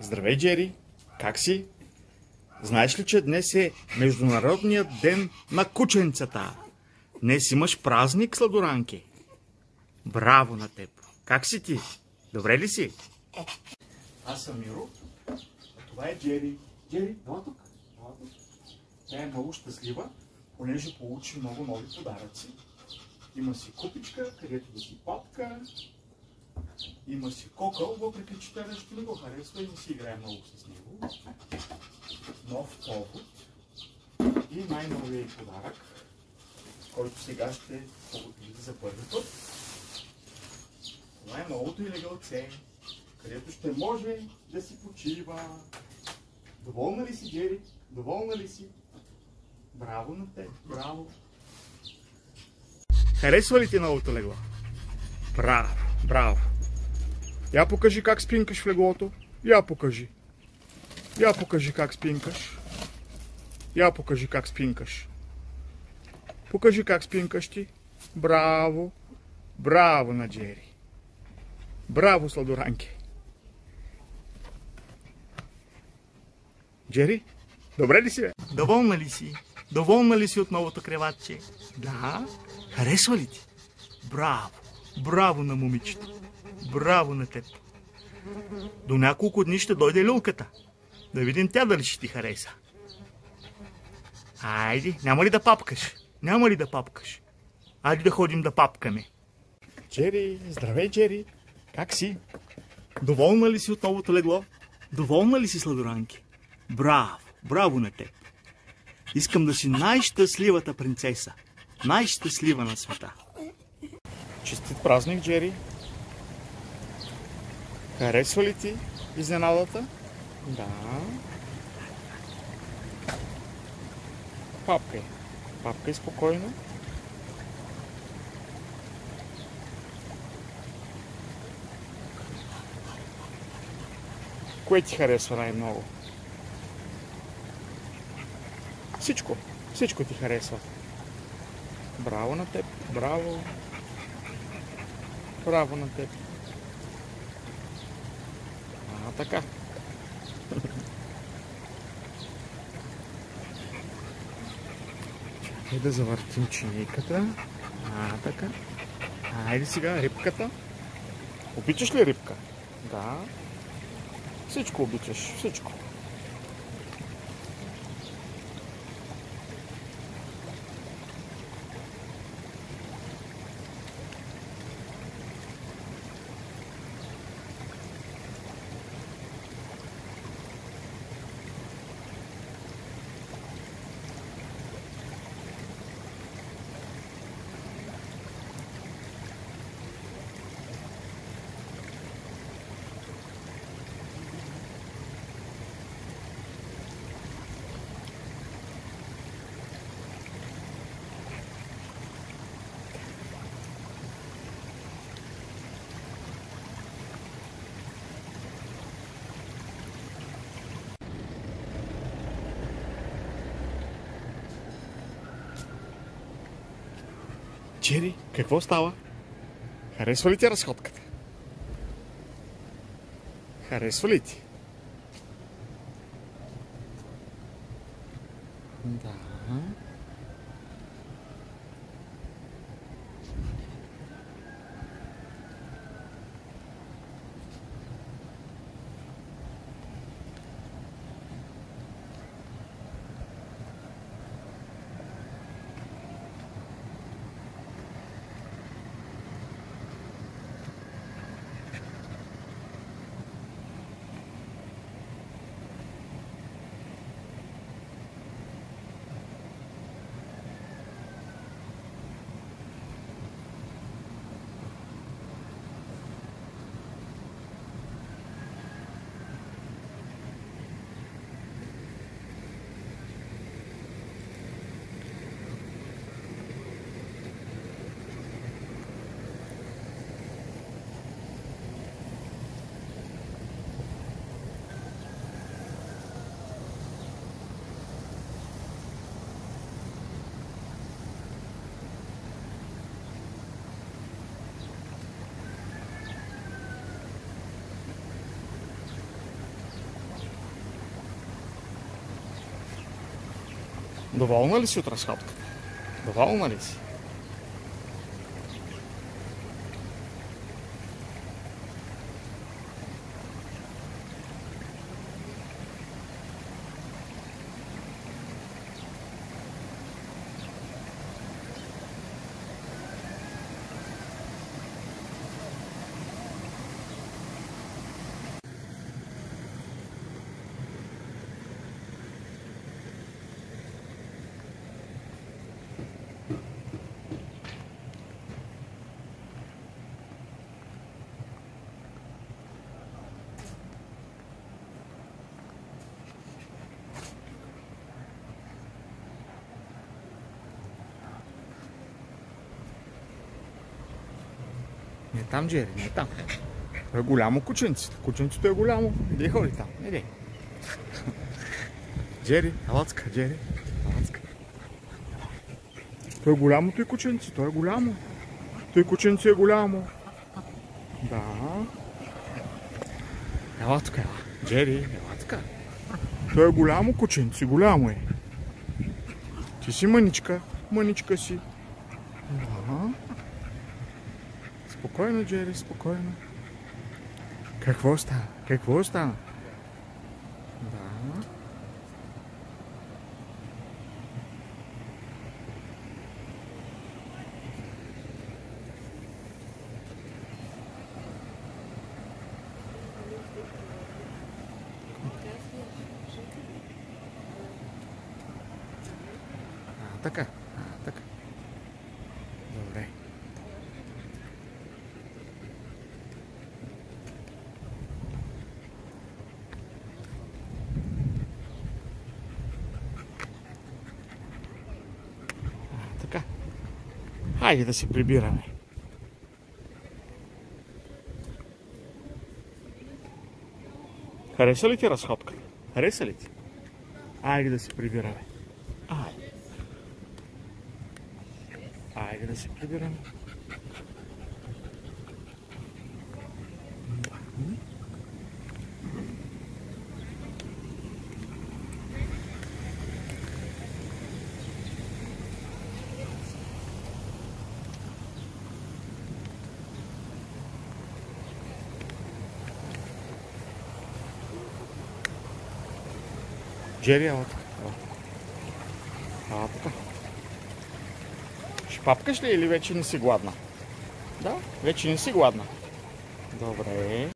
Здравей, Джери! Как си? Знаеш ли, че днес е Международният ден на кученцата? Днес имаш празник, сладоранки. Браво на теб! Как си ти? Добре ли си? Аз съм Миро, а това е Джери. Джери, ела тук. Тя е много щастлива, понеже получи много нови подаръци. Има си купичка, където да си папка. Има си кокъл, въпреки че тя нещо не го харесва и не си играе много с него. Нов повод и най-новият подарък, който сега ще видите за първи път. Това е новото и легалце, където ще може да си почива. Доволна ли си, Джери? Доволна ли си? Браво на теб, браво! Харесва ли ти новото легло? Браво, браво! Я покажи как спинкаш в леглото. Я покажи. Я покажи как спинкаш. Я покажи как спинкаш. Покажи как спинкаш ти. Браво! Браво на Джери! Браво, сладоранки! Джери, добре ли си, бе? Доволна ли си? Доволна ли си от новото креватче? Да? Харесва ли ти? Браво! Браво на момичето! Браво на теб! До няколко дни ще дойде люлката. Да видим тя дали ще ти хареса. Айде, няма ли да папкаш? Няма ли да папкаш? Айде да ходим да папкаме. Джери, здравей, Джери! Как си? Доволна ли си от новото легло? Доволна ли си, сладоранки? Браво! Браво на теб! Искам да си най-щастливата принцеса. Най-щастлива на света. Честит празник, Джери! Харесва ли ти изненадата? Да. Папкай. Папкай спокойно. Кое ти харесва най-много? Всичко. Всичко ти харесва. Браво на теб. Браво. Браво на теб. Така. Чакай да завъртим чинейката. Така. Айде сега рибката. Обичаш ли рибка? Да. Всичко обичаш. Всичко. Джери, какво става? Харесва ли ти разходката? Харесва ли ти? Да. Доволна ли си от разходката? Доволна ли си? Не там, Джери, не там. Това е голямо кученцето. Кученцето е голямо. Иди ходи там. Иди. Джери, алацка, Джери. Алацка. Това е голямото и кученце. Това е голямо. Той кученце е голямо. Да. Ела тук, ела. Джери, ела тук. Това е голямо кученце. Голямо е. Ти си мъничка. Мъничка си. Да. Спокойно, Джери, спокойно. Какво стана? Какво стана? Да. Така. Така. Добре. Така. Хайде да се прибираме. Хареса ли ти разходката? Хареса ли ти? Айде да се прибираме. Айде. Айде да се прибираме. Джери, ела тук. Ела тук. Ще папкаш ли или вече не си гладна? Да, вече не си гладна. Добре.